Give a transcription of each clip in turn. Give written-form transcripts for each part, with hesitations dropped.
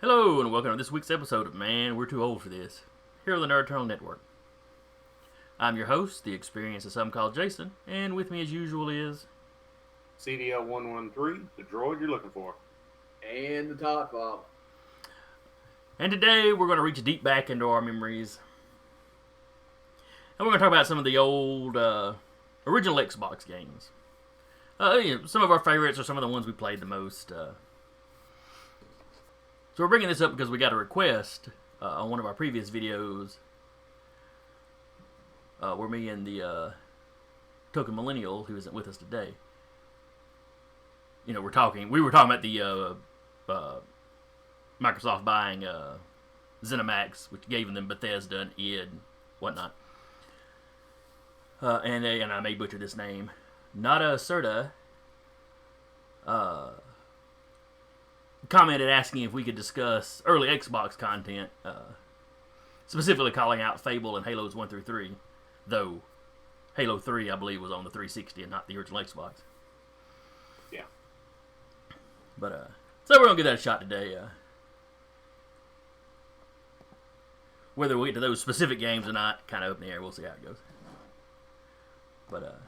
Hello, and welcome to this week's episode of Man, We're Too Old for This, here on the Nerd Eternal Network. I'm your host, the experience of some call Jason, and with me as usual is... CDL 113, the droid you're looking for. And the Todd Father. And today we're going to reach deep back into our memories. And we're going to talk about some of the old, original Xbox games. Some of our favorites are some of the ones we played the most. So we're bringing this up because we got a request on one of our previous videos where me and the token millennial, who isn't with us today, we were talking about the Microsoft buying ZeniMax, which gave them Bethesda and id and whatnot. And I may butcher this name, Nada Serta, commented asking if we could discuss early Xbox content, specifically calling out Fable and Halos 1 through 3, though Halo 3, I believe, was on the 360 and not the original Xbox. Yeah. But, so we're going to give that a shot today. Whether we get to those specific games or not, kind of up in the air. We'll see how it goes. But,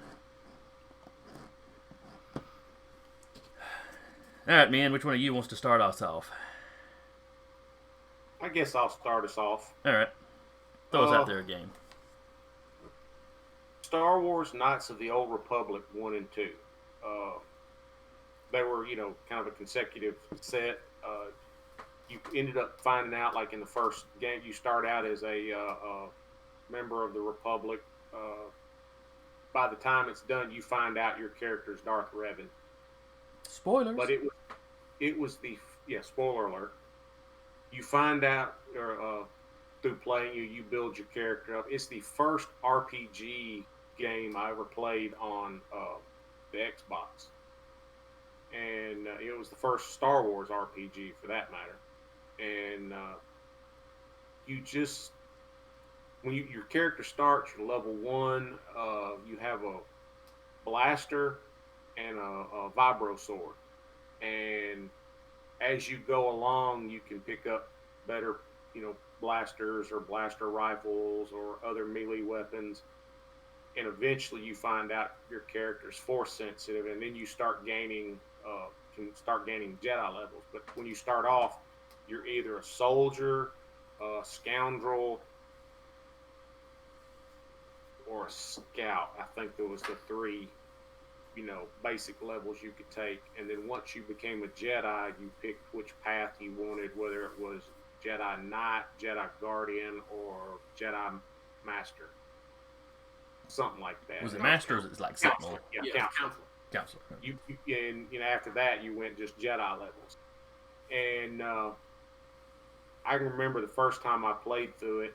alright, man, which one of you wants to start us off? I guess I'll start us off. Alright. Throw us out there a game. Star Wars Knights of the Old Republic 1 and 2. They were, kind of a consecutive set. You ended up finding out, like in the first game, you start out as a member of the Republic. By the time it's done, you find out your character's Darth Revan. Spoilers. But it was spoiler alert. You find out through playing you build your character up. It's the first RPG game I ever played on the Xbox, and it was the first Star Wars RPG for that matter. And you just when your character starts, you're level 1. You have a blaster and a vibro sword, and as you go along, you can pick up better, blasters or blaster rifles or other melee weapons, and eventually you find out your character's force sensitive, and then you can start gaining Jedi levels. But when you start off, you're either a soldier, a scoundrel, or a scout. I think there was the 3 basic levels you could take. And then once you became a Jedi, you picked which path you wanted, whether it was Jedi Knight, Jedi Guardian, or Jedi Master. Something like that. Was it Master or was it like Sentinel? Yeah, Counselor. Counselor. And after that, you went just Jedi levels. And I can remember the first time I played through it,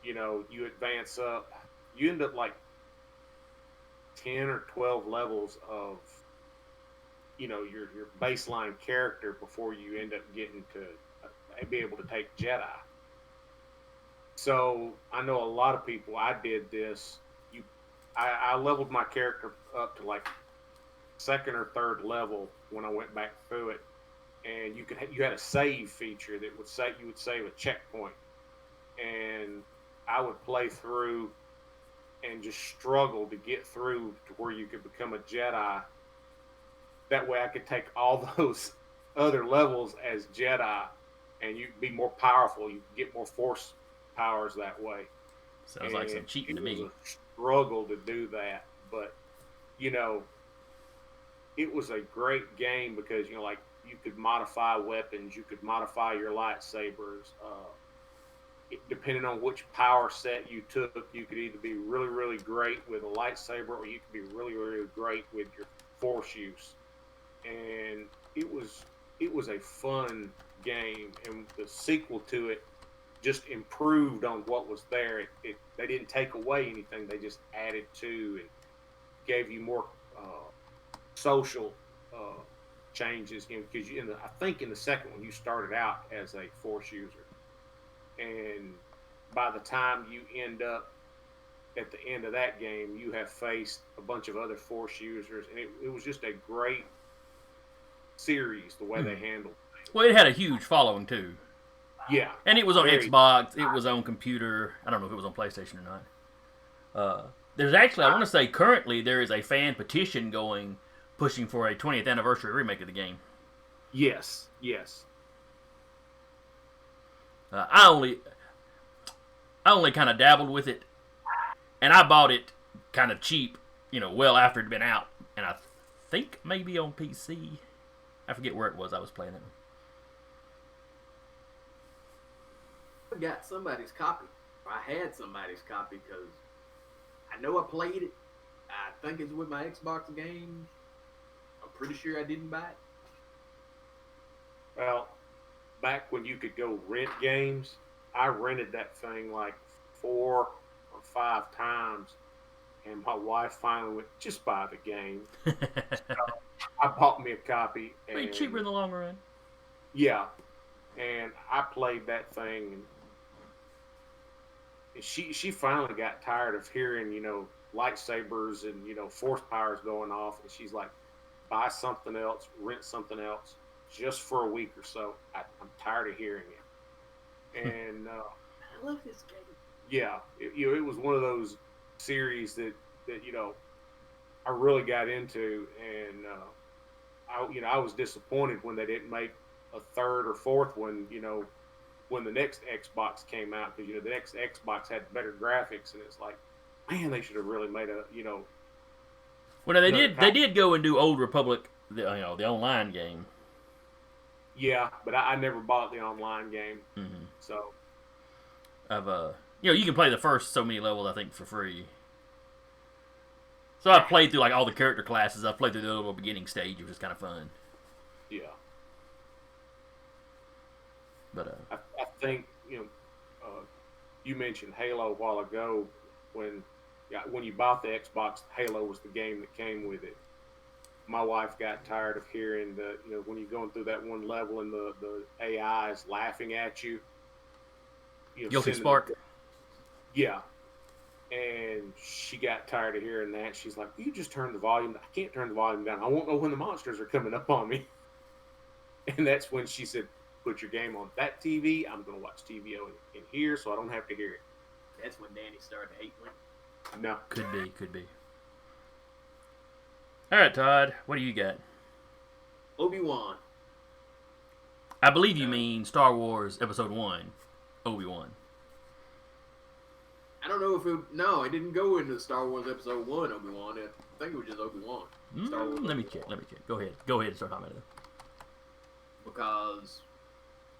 you advance up. You end up like 10 or 12 levels of your baseline character before you end up getting to be able to take Jedi. So I know a lot of people. I did this. I leveled my character up to like 2nd or 3rd level when I went back through it, and you had a save feature that would say you would save a checkpoint, and I would play through and just struggle to get through to where you could become a Jedi. That way I could take all those other levels as Jedi, and you'd be more powerful. You could get more force powers that way. Sounds like some cheating to me. It was a struggle to do that, but it was a great game because like you could modify weapons, you could modify your lightsabers. Depending on which power set you took, you could either be really, really great with a lightsaber, or you could be really, really great with your force use. And it was a fun game, and the sequel to it just improved on what was there. They didn't take away anything; they just added to and gave you more social changes. Because I think in the second one you started out as a force user. And by the time you end up at the end of that game, you have faced a bunch of other Force users, and it was just a great series the way they handled things. Well, it had a huge following too, Yeah, and it was on very. Xbox. It was on computer. I don't know if it was on PlayStation or not. There's actually, I want to say, currently there is a fan petition going, pushing for a 20th anniversary remake of the game. Yes, yes. I only kind of dabbled with it, and I bought it kind of cheap, well after it'd been out, and I think maybe on PC. I forget where it was. I was playing it. I got somebody's copy. I had somebody's copy because I know I played it. I think it's with my Xbox games. I'm pretty sure I didn't buy it. Well, back when you could go rent games, I rented that thing like 4 or 5 times, and my wife finally went, just buy the game. So I bought me a copy. And, Be cheaper in the long run. Yeah, and I played that thing, and she finally got tired of hearing, lightsabers and, force powers going off, and she's like, buy something else, rent something else, just for a week or so. I'm tired of hearing it. And I love this game. yeah, it was one of those series that I really got into, and I was disappointed when they didn't make a third or fourth one, when the next Xbox came out, because the next Xbox had better graphics, and it's like, man, they should have really made a Well, they did go and do Old Republic, the online game. Yeah, but I never bought the online game, so you can play the first so many levels, I think, for free. So I played through like all the character classes. I played through the little beginning stage, which was kind of fun. Yeah. But I think you mentioned Halo a while ago. When you bought the Xbox, Halo was the game that came with it. My wife got tired of hearing when you're going through that one level and the AI is laughing at you. Guilty Spark. Yeah. And she got tired of hearing that. She's like, you just turn the volume. I can't turn the volume down. I won't know when the monsters are coming up on me. And that's when she said, put your game on that TV. I'm going to watch TV in here so I don't have to hear it. That's when Danny started to hate me. No. Could be. All right, Todd, what do you got? Obi-Wan. I believe you mean Star Wars Episode 1, Obi-Wan. I don't know if it didn't go into Star Wars Episode 1, Obi-Wan. I think it was just Obi-Wan. Star Wars let me check. Go ahead and start talking about it. Because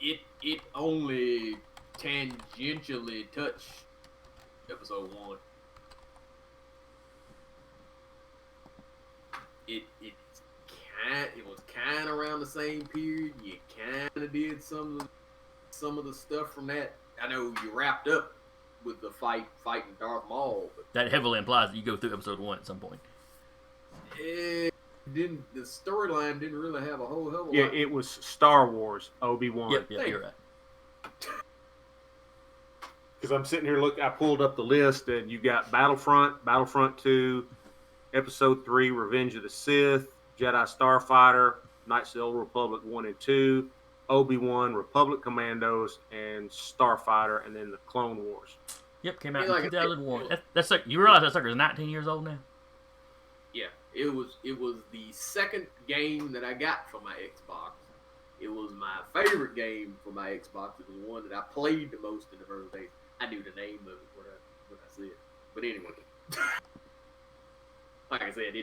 it only tangentially touched Episode 1. It was kind of around the same period. You kind of did some of the stuff from that. I know you wrapped up with the fighting Darth Maul, but That heavily implies that you go through Episode 1 at some point. the storyline didn't really have a whole hell of a Yeah, lot. it was Star Wars Obi-Wan. Yep, you're right. Because I'm sitting here I pulled up the list, and you got Battlefront 2, Episode 3, Revenge of the Sith, Jedi Starfighter, Knights of the Old Republic 1 and 2, Obi-Wan, Republic Commandos, and Starfighter, and then the Clone Wars. Yep, came out in 2001. That's like, you realize that sucker's 19 years old now? Yeah, it was the second game that I got for my Xbox. It was my favorite game for my Xbox. It was the one that I played the most in the first days. I knew the name of it when I see it. But anyway, like I said,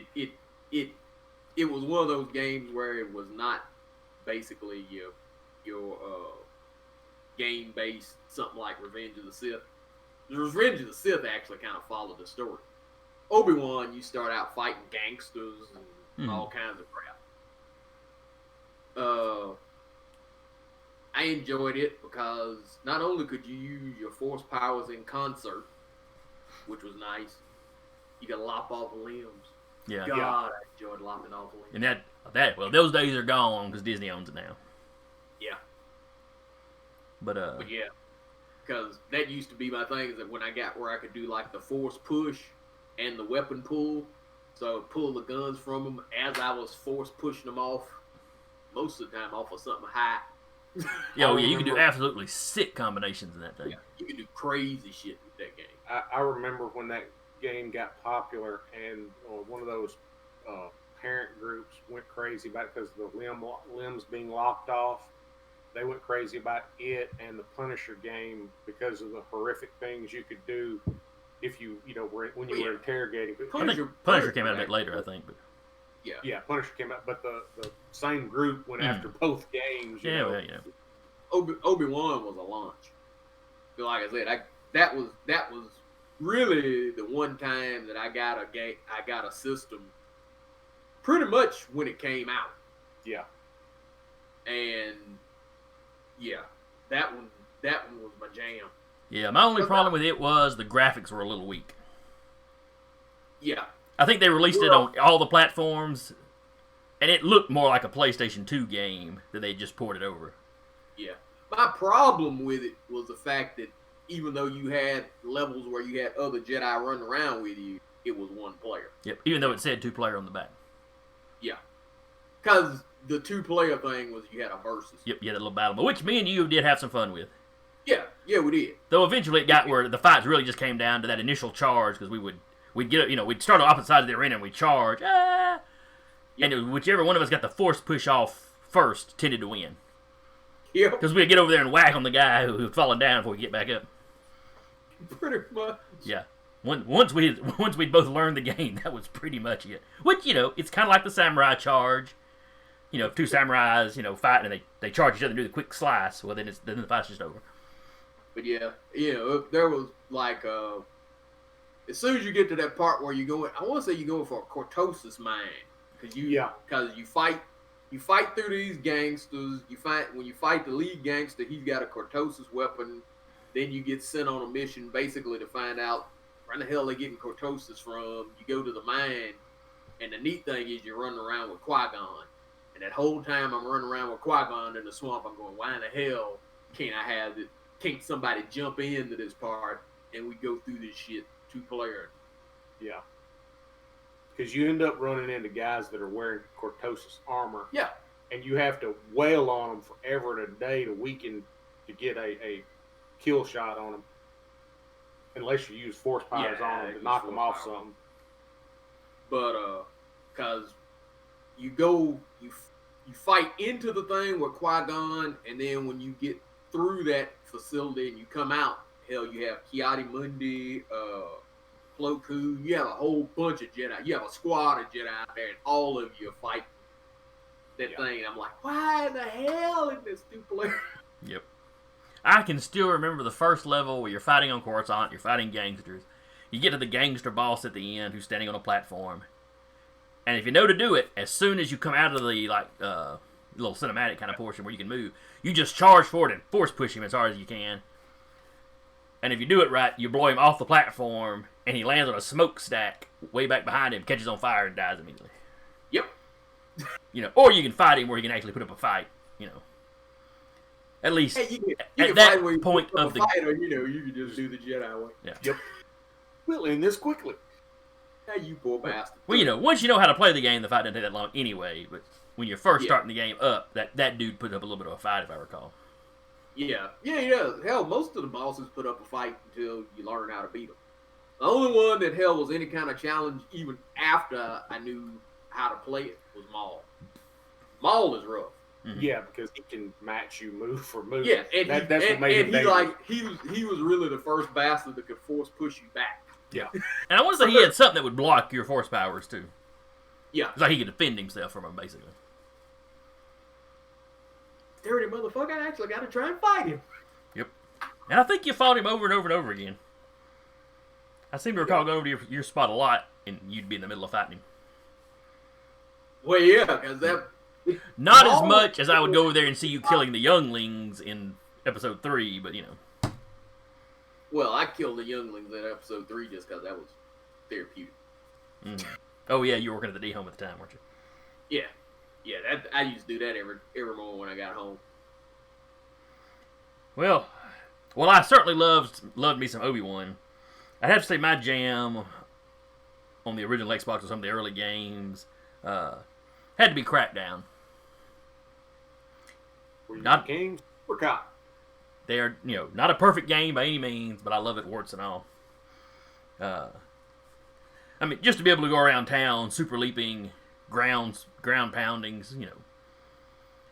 it was one of those games where it was not basically your game based something like Revenge of the Sith. The Revenge of the Sith actually kind of followed the story. Obi-Wan, you start out fighting gangsters and all kinds of crap. I enjoyed it because not only could you use your force powers in concert, which was nice, you could lop off limbs. Yeah. God, I enjoyed lopping off limbs. And well, those days are gone because Disney owns it now. Yeah. But yeah, because that used to be my thing. Is that when I got where I could do like the force push and the weapon pull, so pull the guns from them as I was force pushing them off. Most of the time, off of something high. Yeah, you can do absolutely sick combinations in that thing. Yeah, you can do crazy shit with that game. I remember when that game got popular, and one of those parent groups went crazy about it because the limbs being lopped off. They went crazy about it and the Punisher game because of the horrific things you could do if you when you were interrogating. Punisher came out a bit later, I think. But yeah, Punisher came out, but the same group went after both games. You know? Yeah. Obi-Wan was a launch. But like I said, that was really the one time that I got a system pretty much when it came out. Yeah. And yeah, that one was my jam. Yeah, my only problem with it was the graphics were a little weak. Yeah. I think they released it on all the platforms, and it looked more like a PlayStation 2 game that they just ported over. Yeah. My problem with it was the fact that even though you had levels where you had other Jedi running around with you, it was one player. Yep, even though it said 2-player on the back. Yeah. Because the 2-player thing was you had a versus. Yep, you had a little battle, which me and you did have some fun with. Yeah, we did. Though eventually it got where the fights really just came down to that initial charge, because we'd start on opposite sides of the arena and we'd charge, and whichever one of us got the force push off first tended to win. Yeah. Because we'd get over there and whack on the guy who had fallen down before we get back up. Pretty much. Yeah. Once we'd both learned the game, that was pretty much it. Which, it's kind of like the samurai charge. If two samurais, fight and they charge each other and do the quick slice, well, then the fight's just over. But yeah, there was like, as soon as you get to that part where you're going, I want to say you're going for a cortosis mine. Because you fight through these gangsters. When you fight the lead gangster, he's got a cortosis weapon. Then you get sent on a mission basically to find out where the hell they're getting cortosis from. You go to the mine, and the neat thing is you're running around with Qui-Gon. And that whole time I'm running around with Qui-Gon in the swamp, I'm going, why in the hell can't I have it? Can't somebody jump into this part and we go through this shit 2-player? Yeah. Because you end up running into guys that are wearing cortosis armor. Yeah. And you have to wail on them forever and a day to get a kill shot on them. Unless you use force powers on them to knock them off something. But, because you fight into the thing with Qui-Gon, and then when you get through that facility and you come out, hell, you have Ki-Adi-Mundi, Plo Koon, you have a whole bunch of Jedi. You have a squad of Jedi out there, and all of you are fighting that thing. And I'm like, why in the hell is this 2-player? Yep. I can still remember the first level where you're fighting on Coruscant, you're fighting gangsters. You get to the gangster boss at the end who's standing on a platform. And if you know to do it, as soon as you come out of the little cinematic kind of portion where you can move, you just charge forward and force push him as hard as you can. And if you do it right, you blow him off the platform, and he lands on a smokestack way back behind him, catches on fire, and dies immediately. Yep. Or you can fight him where you can actually put up a fight. At least you at that point of the fight, or you can just do the Jedi way. Yeah. Yep. We'll end this quickly. Hey, you poor bastard. Well, once you know how to play the game, the fight doesn't take that long anyway. But when you're first starting the game up, that dude put up a little bit of a fight, if I recall. Yeah, he does. Hell, most of the bosses put up a fight until you learn how to beat them. The only one that hell was any kind of challenge, even after I knew how to play it, was Maul. Maul is rough. Mm-hmm. Yeah, because he can match you move for move. Yeah, and that's what made him dangerous. He was really the first bastard that could force push you back. Yeah. And I want to say he had something that would block your force powers, too. Yeah. It's like he could defend himself from them, basically. Dirty motherfucker, I actually got to try and fight him. Yep. And I think you fought him over and over and over again. I seem to recall going over to your spot a lot, and you'd be in the middle of fighting him. Well, yeah, because that... Not as much as I would go over there and see you killing the younglings in episode 3, but Well, I killed the younglings in episode 3 just because that was therapeutic. Mm. Oh, yeah, you were working at the D-Home at the time, weren't you? Yeah. Yeah, I used to do that every morning when I got home. Well, Well, I certainly loved me some Obi-Wan. I'd have to say my jam on the original Xbox or some of the early games had to be Crackdown. Were you Not king or cop? they are not a perfect game by any means, but I love it warts and all. I mean, just to be able to go around town, super leaping, ground poundings,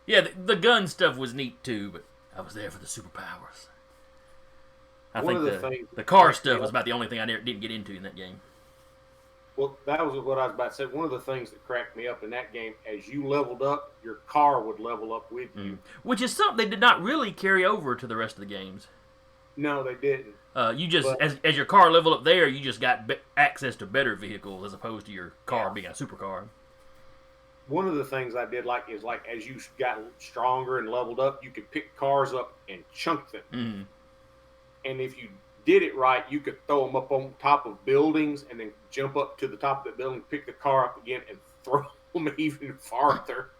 Yeah, the gun stuff was neat too, but I was there for the superpowers. I One think of the things the car stuff was about the only thing I didn't get into in that game. Well, that was what I was about to say. One of the things that cracked me up in that game, as you leveled up, your car would level up with you. Which is something they did not really carry over to the rest of the games. No, they didn't. You just, as your car leveled up there, you just got access to better vehicles as opposed to your car being a supercar. One of the things I did like is as you got stronger and leveled up, you could pick cars up and chunk them. Mm-hmm. And if you did it right, you could throw them up on top of buildings and then jump up to the top of the building, pick the car up again, and throw them even farther.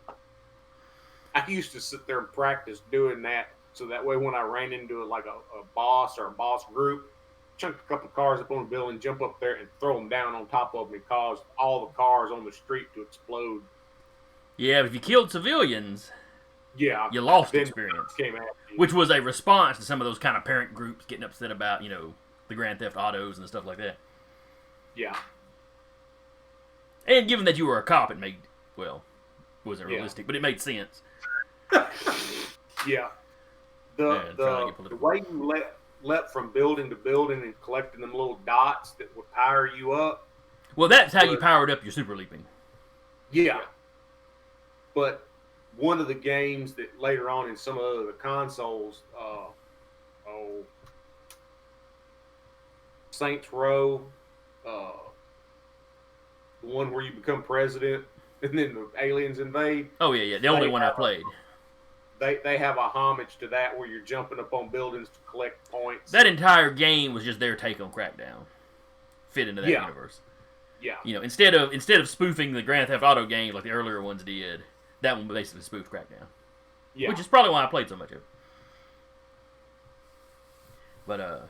I used to sit there and practice doing that, so that way when I ran into a boss or a boss group, chunk a couple of cars up on the building, jump up there, and throw them down on top of them and cause all the cars on the street to explode. Yeah, but if you killed civilians, yeah, you lost experience. Came after you. Which was a response to some of those kind of parent groups getting upset about, the Grand Theft Autos and stuff like that. Yeah. And given that you were a cop, it wasn't realistic, but it made sense. Yeah. The way you leapt from building to building and collecting them little dots that would power you up. Well, that's how you powered up your super leaping. Yeah. But one of the games that later on in some of the consoles, Saints Row, the one where you become president and then the aliens invade. Oh, yeah. The only one I played. They have a homage to that where you're jumping up on buildings to collect points. That entire game was just their take on Crackdown. Fit into that universe. Yeah. Instead of spoofing the Grand Theft Auto games like the earlier ones did, that one basically spoofed Crackdown. Yeah. Which is probably why I played so much of it. But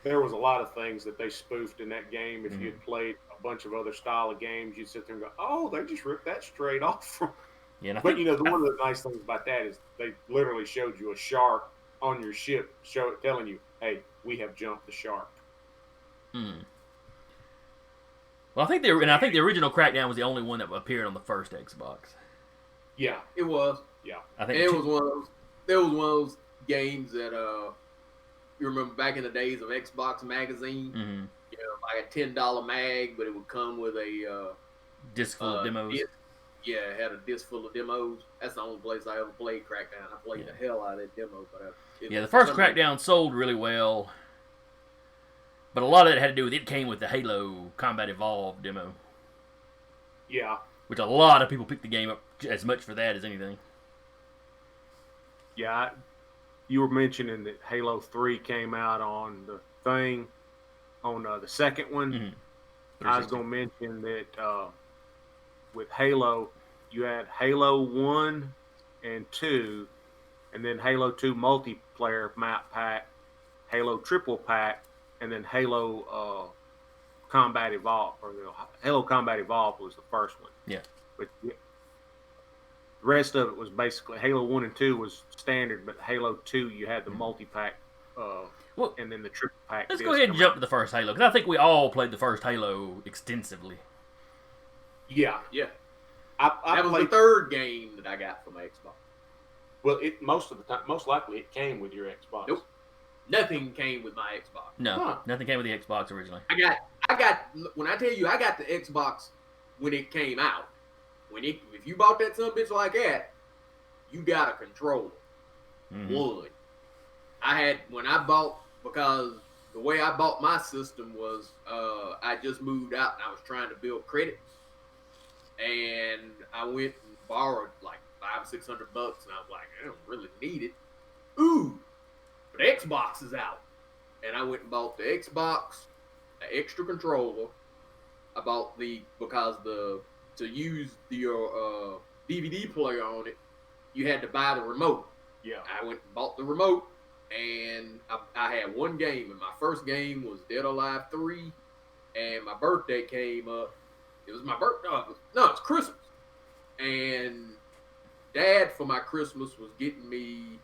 there was a lot of things that they spoofed in that game. If you had played a bunch of other style of games, you'd sit there and go, "Oh, they just ripped that straight off from." Yeah, but one of the nice things about that is they literally showed you a shark on your ship, telling you, "Hey, we have jumped the shark." Well, I think the original Crackdown was the only one that appeared on the first Xbox. Yeah, it was. Yeah, I think it was one of those. There was one of those games that you remember back in the days of Xbox magazine. Mm-hmm. Like a $10 mag, but it would come with a disc full of demos. It had a disc full of demos. That's the only place I ever played Crackdown. I played the hell out of that demo. But the first Crackdown sold really well. But a lot of it had to do with it came with the Halo Combat Evolved demo. Yeah. Which a lot of people picked the game up as much for that as anything. Yeah. You were mentioning that Halo 3 came out on the thing, on the second one. Mm-hmm. I was going to mention that with Halo, you had Halo 1 and 2, and then Halo 2 multiplayer map pack, Halo triple pack, and then Halo Combat Evolved, or the Halo Combat Evolved was the first one. Yeah. But the rest of it was basically Halo 1 and 2 was standard, but Halo 2 you had the multi-pack, and then the triple pack. Let's go ahead and jump to the first Halo, because I think we all played the first Halo extensively. Yeah. That was the third game that I got from my Xbox. Well, most likely it came with your Xbox. Nope. Nothing came with my Xbox. No, nothing came with the Xbox originally. I got. When I tell you, I got the Xbox when it came out. If you bought that son of a bitch like that, you got a controller. Mm-hmm. One. Because the way I bought my system was, I just moved out and I was trying to build credit, and I went and borrowed like $500-600, and I was like, I don't really need it. Ooh. But Xbox is out. And I went and bought the Xbox, an extra controller. I bought to use your DVD player on it, you had to buy the remote. Yeah. I went and bought the remote, and I had one game, and my first game was Dead or Alive 3, and my birthday came up. It was my birthday. No, it's Christmas. And Dad, for my Christmas, was getting me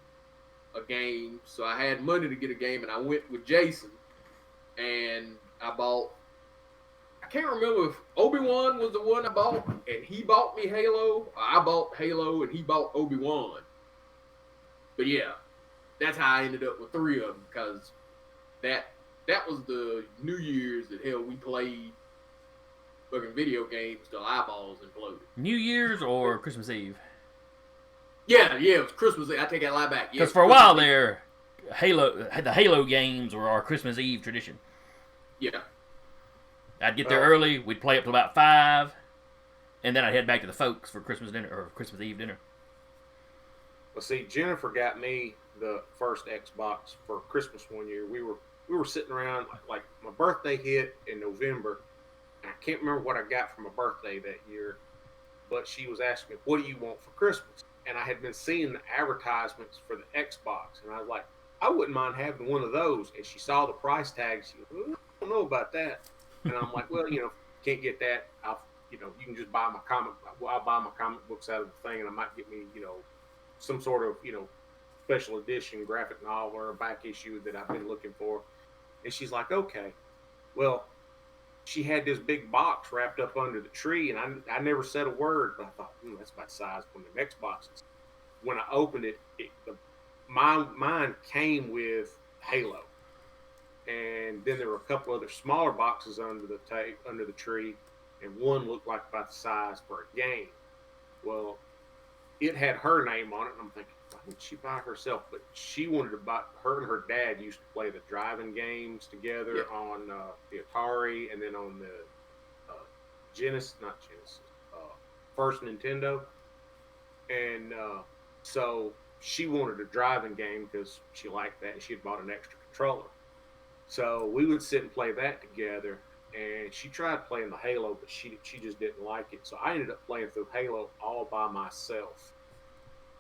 a game, so I had money to get a game, and I went with Jason, and I bought. I can't remember if Obi-Wan was the one I bought, and he bought me Halo, or I bought Halo, and he bought Obi-Wan. But yeah, that's how I ended up with 3 of them, because that was the New Year's that hell we played fucking video games till eyeballs imploded. New Year's or Christmas Eve? Yeah, it was Christmas Eve. I take that lie back. Because for a while there, the Halo games were our Christmas Eve tradition. Yeah. I'd get there early, we'd play up till about 5, and then I'd head back to the folks for Christmas dinner, or Christmas Eve dinner. Well, see, Jennifer got me the first Xbox for Christmas one year. We were sitting around, like my birthday hit in November. And I can't remember what I got for my birthday that year, but she was asking me, what do you want for Christmas? And I had been seeing the advertisements for the Xbox, and I was like, I wouldn't mind having one of those. And she saw the price tag. She goes, I don't know about that. And I'm like, well, can't get that. You can just buy my comic. Well, I'll buy my comic books out of the thing, and I might get me, some sort of, special edition graphic novel or a back issue that I've been looking for. And she's like, okay. Well, she had this big box wrapped up under the tree, and I never said a word, but I thought, that's about the size of one of the Xboxes. When I opened it, mine came with Halo. And then there were a couple other smaller boxes under the tree, and one looked like about the size for a game. Well, it had her name on it, and I'm thinking, why didn't she buy it herself? But she wanted to buy. Her and her dad used to play the driving games together on the Atari, and then on the first Nintendo. And so she wanted a driving game because she liked that, and she had bought an extra controller. So we would sit and play that together, and she tried playing the Halo, but she just didn't like it. So I ended up playing through Halo all by myself.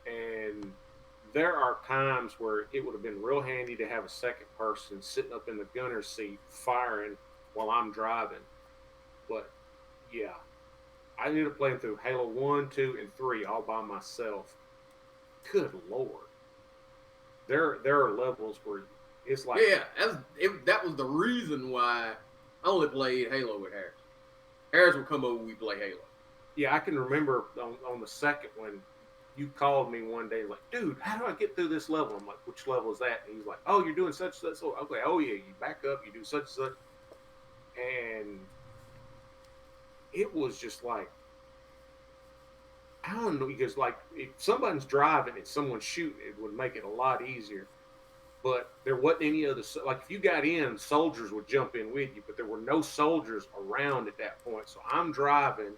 And there are times where it would have been real handy to have a second person sitting up in the gunner's seat firing while I'm driving. But yeah, I ended up playing through Halo 1, 2, and 3 all by myself. Good Lord. There are levels where it's like... Yeah, that was the reason why I only played Halo with Harris. Harris would come over and we play Halo. Yeah, I can remember on the second one, you called me one day like, dude, how do I get through this level? I'm like, which level is that? And he's like, oh, you're doing such and such. So okay, oh yeah, you back up, you do such and such. And it was just like, I don't know, because like if someone's driving and someone's shooting, it would make it a lot easier. But there wasn't any other, like if you got in, soldiers would jump in with you, but there were no soldiers around at that point. So I'm driving,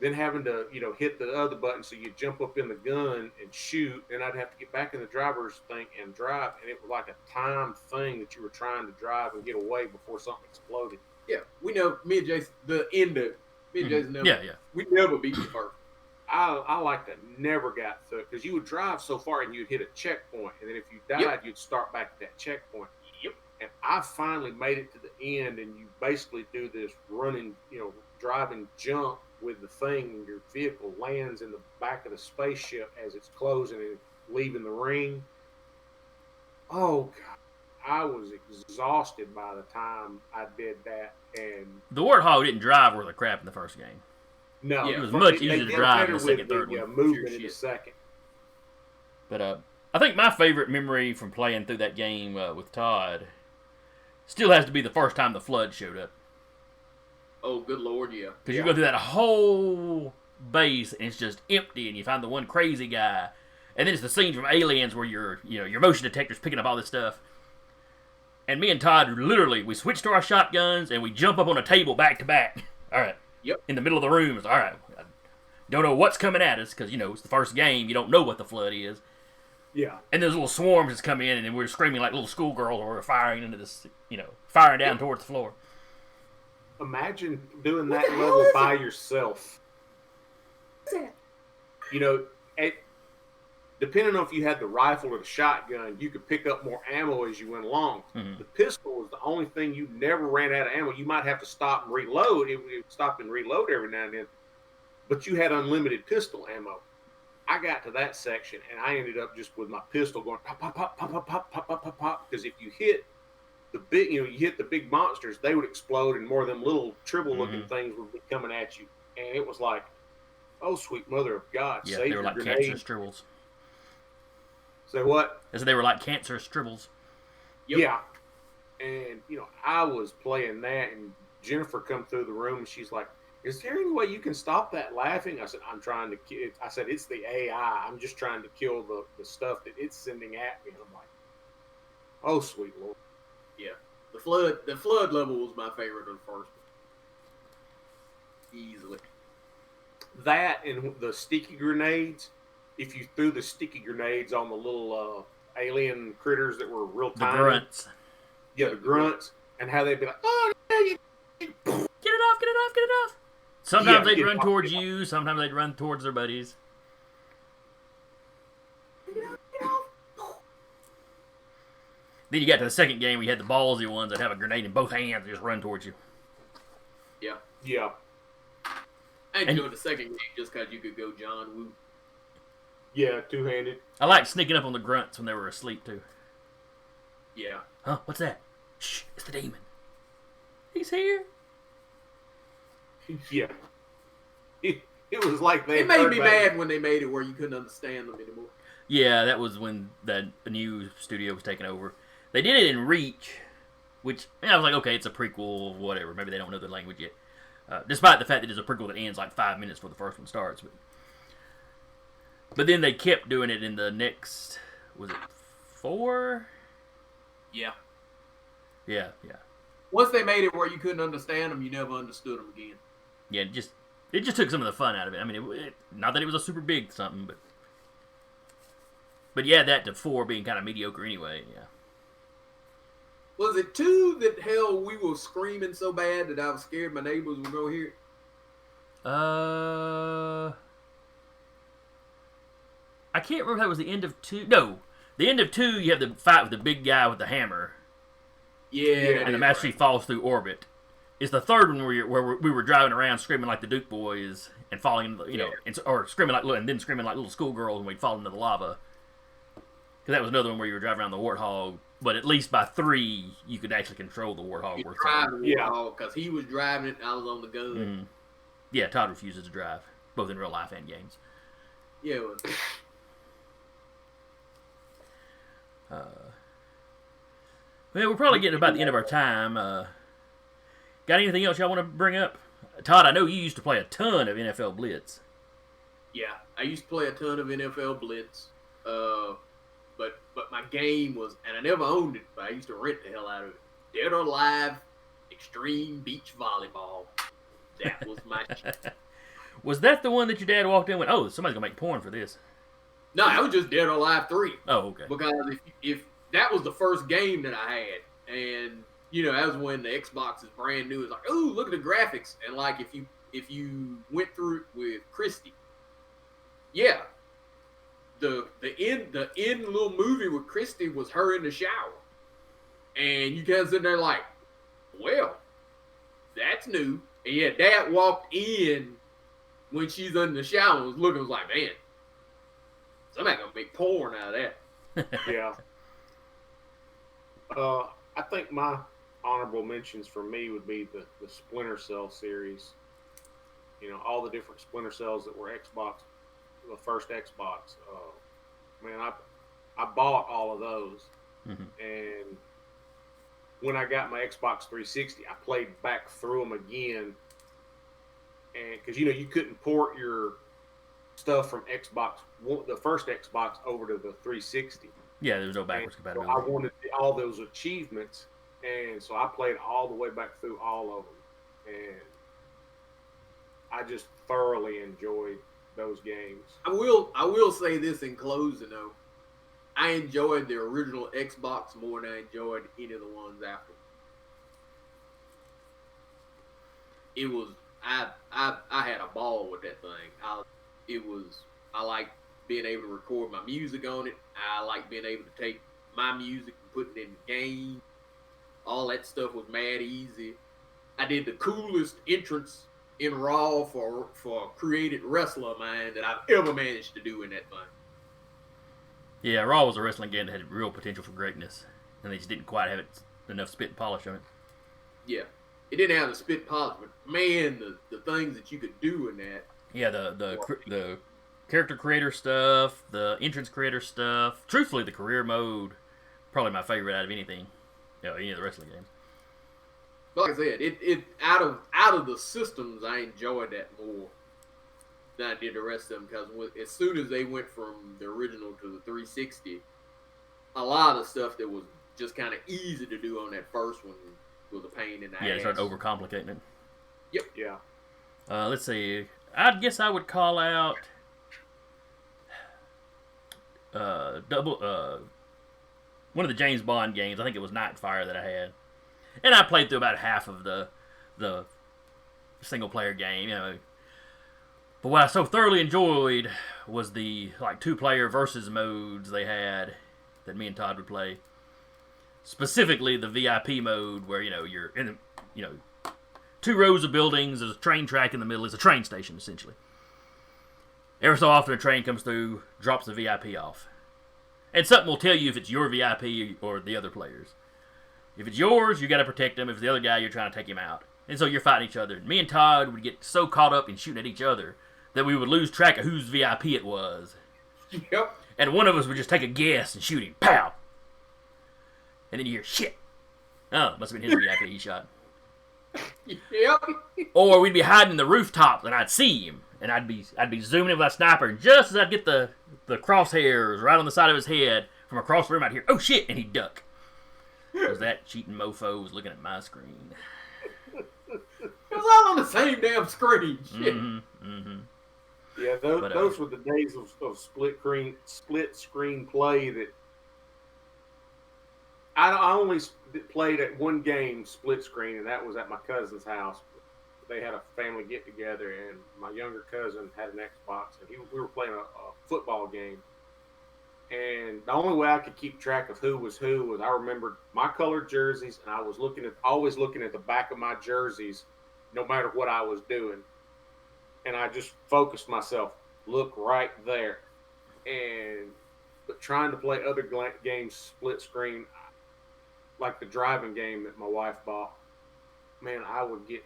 then having to, hit the other button so you jump up in the gun and shoot, and I'd have to get back in the driver's thing and drive, and it was like a timed thing that you were trying to drive and get away before something exploded. Yeah, we know, me and Jason, Jason never, we never beat the first. I like that never got through, because you would drive so far and you'd hit a checkpoint, and then if you died, you'd start back at that checkpoint. Yep. And I finally made it to the end, and you basically do this running, driving jump with the thing, and your vehicle lands in the back of the spaceship as it's closing and leaving the ring. Oh God, I was exhausted by the time I did that. And the Warthog didn't drive worth a crap in the first game. No, it was much easier to drive in the second, third one. Yeah, movement in the second. But I think my favorite memory from playing through that game with Todd still has to be the first time the flood showed up. Oh, good Lord, yeah. Because you go through that whole base and it's just empty, and you find the one crazy guy, and then it's the scene from Aliens where your motion detector's picking up all this stuff. And me and Todd literally, we switch to our shotguns and we jump up on a table back to back. All right. Yep. In the middle of the room. All right. I don't know what's coming at us because, it's the first game. You don't know what the flood is. Yeah. And there's little swarms that's come in, and we're screaming like little schoolgirls, or we're firing into this, firing down towards the floor. Imagine doing that level by yourself. depending on if you had the rifle or the shotgun, you could pick up more ammo as you went along. Mhm. The pistol was the only thing you never ran out of ammo. You might have to stop and reload. It would stop and reload every now and then, but you had unlimited pistol ammo. I got to that section and I ended up just with my pistol going pop, pop, pop, pop, pop, pop, pop, pop, pop, pop. Because if you hit the big, you hit the big monsters, they would explode, and more of them little tribble-looking things would be coming at you. And it was like, oh, sweet mother of God, Yeah, save they your were like grenade. cancerous dribbles. Say what? I said they were like cancerous dribbles. Yep. Yeah. And, I was playing that, and Jennifer come through the room, and she's like, is there any way you can stop that laughing? I said, I'm trying to kill. I said, it's the AI. I'm just trying to kill the stuff that it's sending at me. And I'm like, oh, sweet Lord. Yeah. The flood level was my favorite of the first one. Easily. That and the sticky grenades. If you threw the sticky grenades on the little alien critters that were real The tiny. grunts. Yeah, the grunts. And how they'd be like, oh, no, you Get it off, get it off, get it off. Sometimes Yeah, they'd get run off, towards get off. you, sometimes they'd run towards their buddies. Then you got to the second game where you had the ballsy ones that have a grenade in both hands and just run towards you. Yeah. Yeah. I And- enjoyed the second game just because you could go John Woo. Yeah, two-handed. I liked sneaking up on the grunts when they were asleep too. Yeah. Huh? What's that? Shh, it's the demon. He's here. Yeah. It was like they It made heard me about mad when they made it where you couldn't understand them anymore. Yeah, that was when the new studio was taken over. They did it in Reach, which I was like, okay, it's a prequel, whatever. Maybe they don't know the language yet. Despite the fact that it's a prequel that ends like 5 minutes before the first one starts. But then they kept doing it in the next, was it 4? Yeah. Yeah. Once they made it where you couldn't understand them, you never understood them again. Yeah, it just took some of the fun out of it. I mean, not that it was a super big something, but yeah, that to 4 being kind of mediocre anyway. Yeah. Was it 2 that hell we were screaming so bad that I was scared my neighbors would go hear it? I can't remember if that was the end of 2. No, the end of 2. You have the fight with the big guy with the hammer, Yeah. and the Master Chief falls through orbit. It's the third one where we were driving around screaming like the Duke Boys and falling into or screaming like and then screaming like little schoolgirls and we'd fall into the lava. Because that was another one where you were driving around the Warthog, but at least by 3 you could actually control the Warthog. You worth drive something. the Warthog because he was driving it and I was on the gun. Mm-hmm. Yeah, Todd refuses to drive, both in real life and games. Yeah, it was. Well, we're probably getting about the end of our time. Got anything else y'all want to bring up? Todd, I know you used to play a ton of NFL Blitz. Yeah, I used to play a ton of NFL Blitz, but my game was, and I never owned it, but I used to rent the hell out of it. Dead or Alive, Extreme Beach Volleyball. That was my shit. Was that the one that your dad walked in and went, oh, somebody's going to make porn for this? No, it was just Dead or Alive 3. Oh, okay. Because if that was the first game that I had, and that was when the Xbox is brand new. It's like, oh, look at the graphics, and like if you went through it with Christy, yeah, the end little movie with Christy was her in the shower, and you guys in there like, well, that's new. And yeah, Dad walked in when she's in the shower and was looking, was like, man, somebody gonna make porn out of that. Yeah. I think my honorable mentions for me would be the Splinter Cell series. All the different Splinter Cells that were Xbox, the first Xbox. Man, I bought all of those. Mm-hmm. And when I got my Xbox 360, I played back through them again. And because you couldn't port your stuff from the first Xbox over to the 360. Yeah, there was no backwards So compatibility. I wanted all those achievements, and so I played all the way back through all of them, and I just thoroughly enjoyed those games. I will say this in closing though. I enjoyed the original Xbox more than I enjoyed any of the ones after. I had a ball with that thing. I liked being able to record my music on it. I like being able to take my music and put it in the game. All that stuff was mad easy. I did the coolest entrance in Raw for a created wrestler of mine that I've ever managed to do in that thing. Yeah, Raw was a wrestling game that had real potential for greatness, and they just didn't quite have enough spit and polish on it. Yeah. It didn't have the spit polish, but man, the things that you could do in that. Yeah, the character creator stuff, the entrance creator stuff. Truthfully, the career mode, probably my favorite out of anything. Any of the wrestling games. But like I said, it out of the systems, I enjoyed that more than I did the rest of them, because as soon as they went from the original to the 360, a lot of stuff that was just kind of easy to do on that first one was a pain in the ass. Yeah, they started overcomplicating it. Yep. Yeah. Let's see. I guess I would call out one of the James Bond games. I think it was Nightfire that I had, and I played through about half of the single player game. But what I so thoroughly enjoyed was the 2-player versus modes they had that me and Todd would play. Specifically, the VIP mode where you're in 2 rows of buildings. There's a train track in the middle. It's a train station essentially. Every so often, a train comes through, drops the VIP off, and something will tell you if it's your VIP or the other players. If it's yours, you got to protect him. If it's the other guy, you're trying to take him out. And so you're fighting each other. Me and Todd would get so caught up in shooting at each other that we would lose track of whose VIP it was. Yep. And one of us would just take a guess and shoot him. Pow! And then you hear, shit. Oh, must have been his VIP he shot. Yep. Or we'd be hiding in the rooftop and I'd see him. And I'd be zooming in with a sniper. And just as I'd get the crosshairs right on the side of his head, from across the room I'd hear, oh shit, and he'd duck. Because that cheating mofo was looking at my screen. It was all on the same damn screen. Shit. Mm-hmm, mm-hmm. Yeah, those were the days of split screen play that I only played at one game split screen, and that was at my cousin's house. They had a family get together, and my younger cousin had an Xbox, and we were playing a football game. And the only way I could keep track of who was I remembered my colored jerseys, and I was always looking at the back of my jerseys, no matter what I was doing. And I just focused myself, look right there. But trying to play other games split screen, like the driving game that my wife bought, man, I would get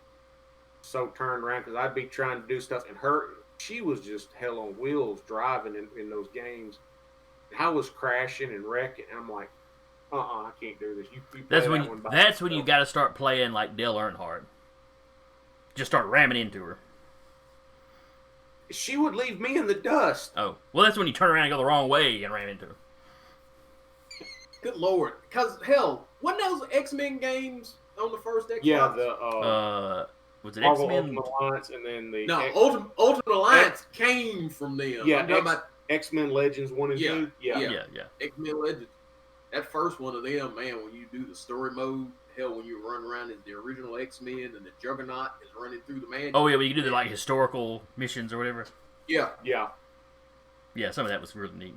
so turned around because I'd be trying to do stuff, and she was just hell on wheels driving in those games. I was crashing and wrecking. And I'm like, I can't do this. You that's when you got to start playing like Dale Earnhardt. Just start ramming into her. She would leave me in the dust. Oh, well, that's when you turn around and go the wrong way and ram into her. Good lord! Cause hell, wasn't those X-Men games on the first Xbox? Yeah, was it Marvel X-Men? Ultimate Alliance, and then the Ultimate Alliance came from them. Yeah, X-Men Legends 1 and 2. Yeah. X-Men Legends. That first one of them, man, when you do the story mode, hell, when you run around as the original X-Men and the Juggernaut is running through the mansion. Oh, yeah, well, you can do the historical missions or whatever. Yeah. Yeah, some of that was really neat.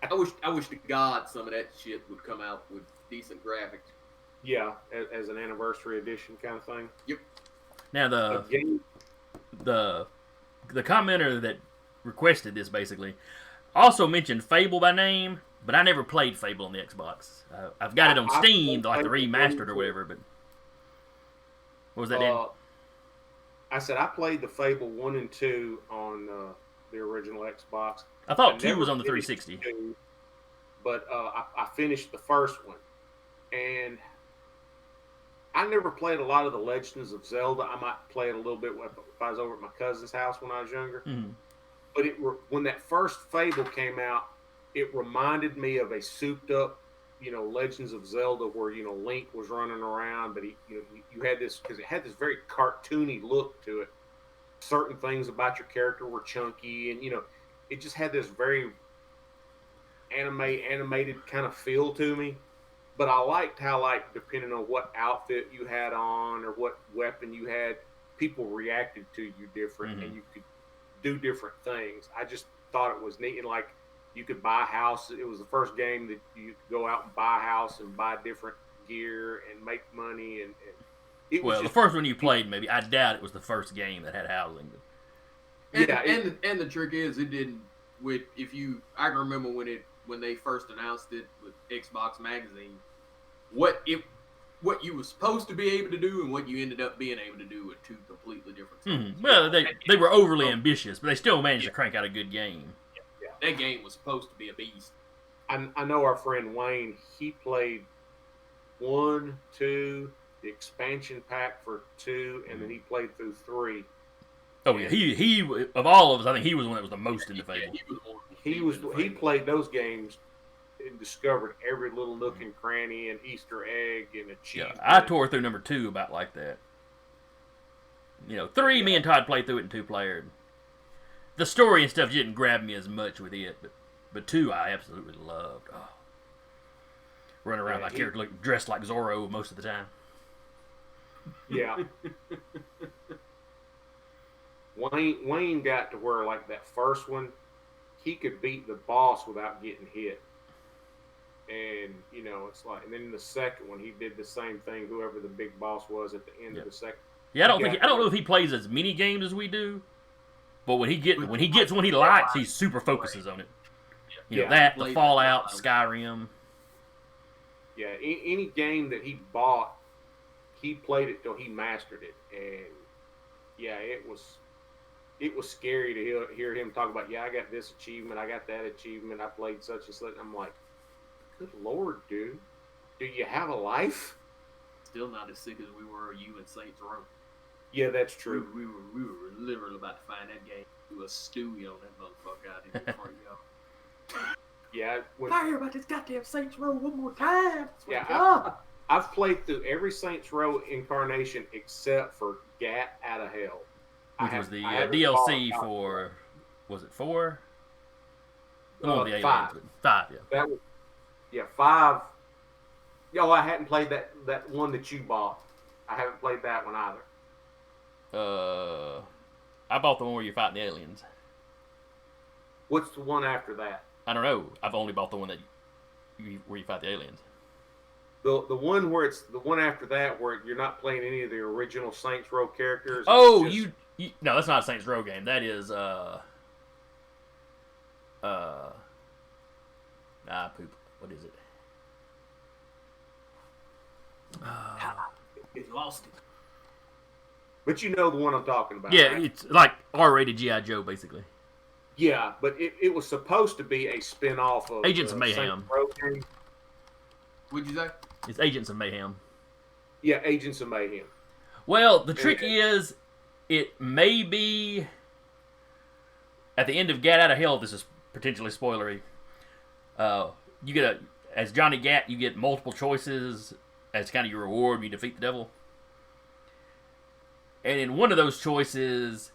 I wish to God some of that shit would come out with decent graphics. Yeah, as an anniversary edition kind of thing. Yep. Now, the commenter that requested this basically also mentioned Fable by name, but I never played Fable on the Xbox. I've got it on Steam, the remastered or whatever, but what was that in? I said I played the Fable 1 and 2 on the original Xbox. I thought 2 was on the 360. But I finished the first one. And I never played a lot of the Legends of Zelda. I might play it a little bit if I was over at my cousin's house when I was younger. Mm-hmm. But when that first Fable came out, it reminded me of a souped-up, Legends of Zelda where, Link was running around, but you had this, because it had this very cartoony look to it. Certain things about your character were chunky, and, it just had this very animated kind of feel to me. But I liked how, depending on what outfit you had on or what weapon you had, people reacted to you different, and you could do different things. I just thought it was neat, and like you could buy a house. It was the first game that you could go out and buy a house and buy different gear and make money, and it was Well, just, the first one you played, maybe I doubt it was the first game that had housing. And the trick is it didn't. I can remember when they first announced it with Xbox Magazine, what you were supposed to be able to do and what you ended up being able to do were two completely different things. Well, they were overly ambitious, but they still managed to crank out a good game. Yeah. That game was supposed to be a beast. I know our friend Wayne. He played 1, 2, the expansion pack for 2, and then he played through 3. Oh yeah, he of all of us, I think he was the one that was the most into Fable. He played those games and discovered every little nook and cranny and Easter egg and achievement. Yeah, I tore through number 2 about like that. 3, me and Todd played through it in 2-player. The story and stuff didn't grab me as much with it, but 2 I absolutely loved. Oh. Running around my character dressed like Zorro most of the time. Yeah. Wayne got to where, like, that first one, he could beat the boss without getting hit. And, it's like, and then the second one, he did the same thing, whoever the big boss was at the end of the second. Yeah, I don't know if he plays as many games as we do, but when he gets one he likes, he super focuses on it. The Fallout, Skyrim. Yeah, any game that he bought, he played it till he mastered it, and yeah, it was scary to hear him talk about. Yeah, I got this achievement, I got that achievement, I played such and such. I'm like, good Lord, dude, do you have a life? Still not as sick as we were you and Saints Row. Yeah, that's true. We were literally about to find that game. Do a stewie on that motherfucker out in front of y'all. Yeah, I hear about this goddamn Saints Row one more time. Yeah, I've played through every Saints Row incarnation except for Gat Out of Hell. Which was the DLC for, was it 4? The 5. 5, yeah. That was, 5. Yo, I hadn't played that one that you bought. I haven't played that one either. I bought the one where you're fighting the aliens. What's the one after that? I don't know. I've only bought the one where you fight the aliens. The one where it's the one after that where you're not playing any of the original Saints Row characters. Oh, you no, that's not a Saints Row game. That is poop. What is it? It lost it. But you know the one I'm talking about. Yeah, right? It's like R-rated G.I. Joe, basically. Yeah, but it was supposed to be a spin-off of Agents of Mayhem. Saints Row game. What'd you say? It's Agents of Mayhem. Yeah, Agents of Mayhem. Well, the trick is, it may be at the end of Gat Out of Hell. This is potentially spoilery. You get as Johnny Gat, you get multiple choices as kind of your reward when you defeat the devil. And in one of those choices,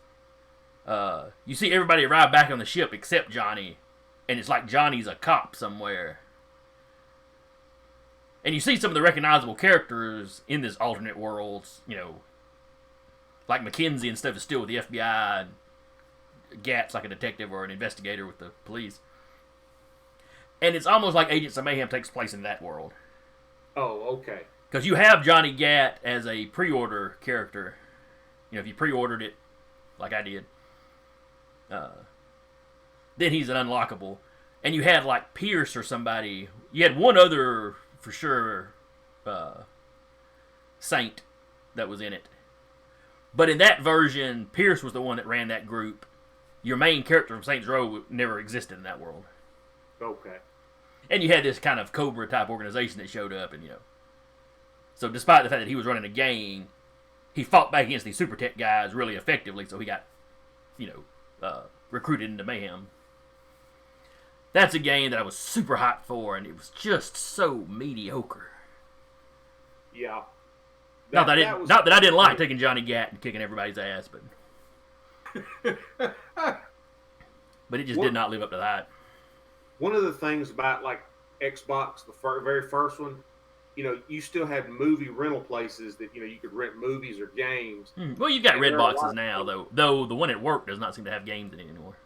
you see everybody arrive back on the ship except Johnny, and it's like Johnny's a cop somewhere. And you see some of the recognizable characters in this alternate world, like Mackenzie and stuff is still with the FBI, and Gat's like a detective or an investigator with the police. And it's almost like Agents of Mayhem takes place in that world. Oh, okay. Because you have Johnny Gat as a pre-order character. If you pre-ordered it, like I did, then he's an unlockable. And you had like Pierce or somebody. You had one other, for sure, Saint that was in it. But in that version, Pierce was the one that ran that group. Your main character from Saints Row never existed in that world. Okay. And you had this kind of Cobra type organization that showed up, and So despite the fact that he was running a gang, he fought back against these super tech guys really effectively, so he got, recruited into Mayhem. That's a game that I was super hyped for, and it was just so mediocre. Yeah. Not that I didn't like taking Johnny Gat and kicking everybody's ass, but it just did not live up to that. One of the things about like Xbox, the very first one, you still had movie rental places that you could rent movies or games. Well, you've got And red there are a boxes lot now, of though the one at work does not seem to have games in it anymore.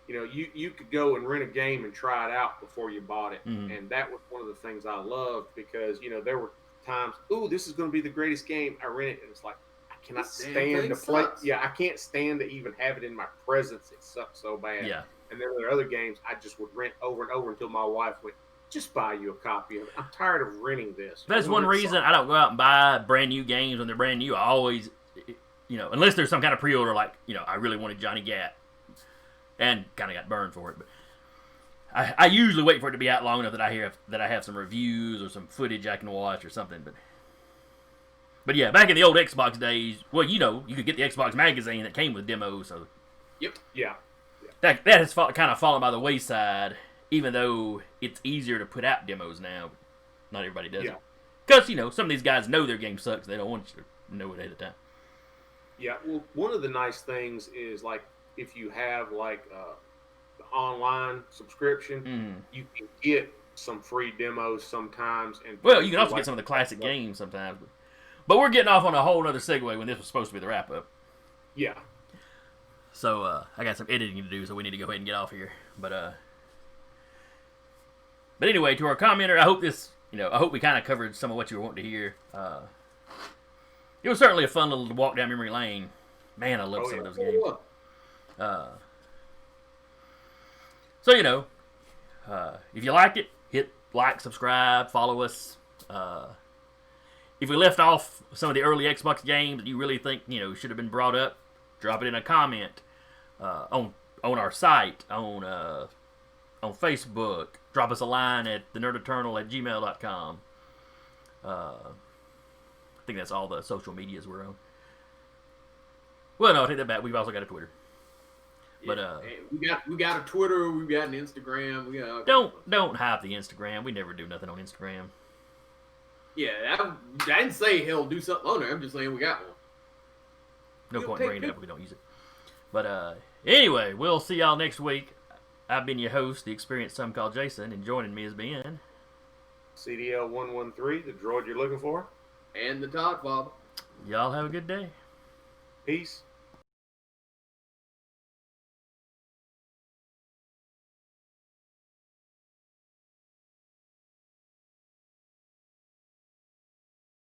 You could go and rent a game and try it out before you bought it, Mhm. and that was one of the things I loved because there were times, oh, this is going to be the greatest game. I rent it, and it's like I cannot This damn stand thing to play. sucks. Yeah, I can't stand to even have it in my presence. It sucks so bad. Yeah. And then there are other games I just would rent over and over until my wife went, just buy you a copy of it. I'm tired of renting this. That's one reason I don't go out and buy brand new games when they're brand new. I always, unless there's some kind of pre-order, like, I really wanted Johnny Gat, and kind of got burned for it. But I usually wait for it to be out long enough that I have some reviews or some footage I can watch or something. But yeah, back in the old Xbox days, well, you could get the Xbox magazine that came with demos. So Yep. Yeah. that has kind of fallen by the wayside. Even though it's easier to put out demos now, not everybody does it. Because, some of these guys know their game sucks. They don't want you to know it ahead of time. Yeah, well, one of the nice things is, like, if you have, like, the online subscription, you can get some free demos sometimes. And well, you can also get some of the classic games sometimes. But we're getting off on a whole other segue when this was supposed to be the wrap-up. Yeah. So, I got some editing to do, so we need to go ahead and get off here. But anyway, to our commenter, I hope we kind of covered some of what you were wanting to hear. It was certainly a fun little walk down memory lane. Man, I love some of those games. So, if you liked it, hit like, subscribe, follow us. If we left off some of the early Xbox games that you really think, should have been brought up, drop it in a comment on our site, on Facebook. Drop us a line at thenerdeternal@gmail.com. I think that's all the social medias we're on. Well, no, I take that back. We've also got a Twitter. Yeah. But we got a Twitter, we got an Instagram. We got don't hype the Instagram. We never do nothing on Instagram. Yeah, I didn't say hell do something on there. I'm just saying we got one. No point in bringing it up if we don't use it. But anyway, we'll see y'all next week. I've been your host, the experienced some called Jason, and joining me has been CDL113, the droid you're looking for. And the Todd Father. Y'all have a good day. Peace.